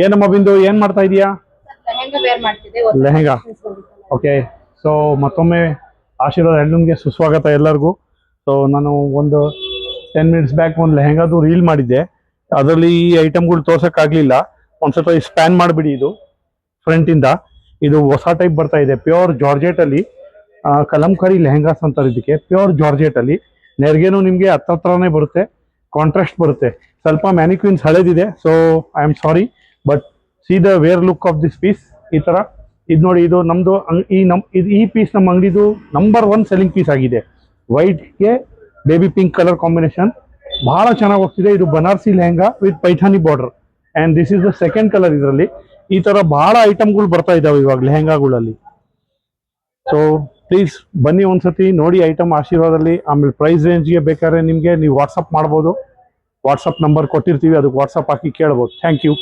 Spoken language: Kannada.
ಏನಮ್ಮ ಬಿಂದು ಏನ್ ಮಾಡ್ತಾ ಇದೀಯಾ? ಲೆಹೆಂಗಾ. ಓಕೆ, ಸೊ ಮತ್ತೊಮ್ಮೆ ಆಶೀರ್ವಾದ ಹ್ಯಾಂಡ್ಲೂಮ್ಗೆ ಸುಸ್ವಾಗತ ಎಲ್ಲರಿಗೂ. ಸೊ ನಾನು ಒಂದು 10 ಮಿನಿಟ್ಸ್ ಬ್ಯಾಕ್ ಒಂದು ಲೆಹೆಂಗಾದು ರೀಲ್ ಮಾಡಿದ್ದೆ. ಅದರಲ್ಲಿ ಈ ಐಟಮ್ಗಳು ತೋರ್ಸೋಕ್ಕಾಗಲಿಲ್ಲ. ಒಂದು ಸ್ವಲ್ಪ ಸ್ಪ್ಯಾನ್ ಮಾಡಿಬಿಡಿ. ಇದು ಫ್ರಂಟಿಂದ ಇದು ಹೊಸ ಟೈಪ್ ಬರ್ತಾ ಇದೆ, ಪ್ಯೂರ್ ಜಾರ್ಜೆಟಲ್ಲಿ. ಕಲಂಕಾರಿ ಲೆಹೆಂಗಾಸ್ ಅಂತಾರೆ ಇದಕ್ಕೆ. ಪ್ಯೂರ್ ಜಾರ್ಜೆಟಲ್ಲಿ ನೆರಿಗೆನೂ ನಿಮಗೆ ಹತ್ರನೇ ಬರುತ್ತೆ, ಕಾಂಟ್ರಾಸ್ಟ್ ಬರುತ್ತೆ. ಸ್ವಲ್ಪ ಮ್ಯಾನಿಕ್ವಿನ್ಸ್ ಹಳೇದಿದೆ, so I am sorry, but see the wear look of this piece. ಈ ಥರ ಇದು ನೋಡಿ, ಇದು ನಮ್ಮದು ಈ ಪೀಸ್ ನಮ್ಮ ಅಂಗಡಿದು ನಂಬರ್ 1 ಸೆಲ್ಲಿಂಗ್ ಪೀಸ್ ಆಗಿದೆ. ವೈಟ್ಗೆ ಬೇಬಿ ಪಿಂಕ್ ಕಲರ್ ಕಾಂಬಿನೇಷನ್ ಬಹಳ ಚೆನ್ನಾಗಿ ಹೋಗ್ತಿದೆ. ಇದು Banarasi lehenga with Paithani border, and this is the second colour. ಇದರಲ್ಲಿ ಈ ಥರ ಬಹಳ ಐಟಮ್ಗಳು ಬರ್ತಾ ಇದ್ದಾವೆ ಇವಾಗ ಲೆಹೆಂಗಾಗಳಲ್ಲಿ. ಸೊ ಪ್ಲೀಸ್ ಬನ್ನಿ, ಒಂದ್ಸತಿ ನೋಡಿ ಐಟಮ್ ಆಶೀರ್ವಾದಲ್ಲಿ. ಆಮೇಲೆ ಪ್ರೈಸ್ ರೇಂಜ್ಗೆ ಬೇಕಾದ್ರೆ ನಿಮಗೆ ನೀವು ವಾಟ್ಸಪ್ ಮಾಡ್ಬೋದು. ವಾಟ್ಸಪ್ ನಂಬರ್ ಕೊಟ್ಟಿರ್ತೀವಿ, ಅದಕ್ಕೆ ವಾಟ್ಸಪ್ ಹಾಕಿ ಕೇಳ್ಬೋದು. Thank you.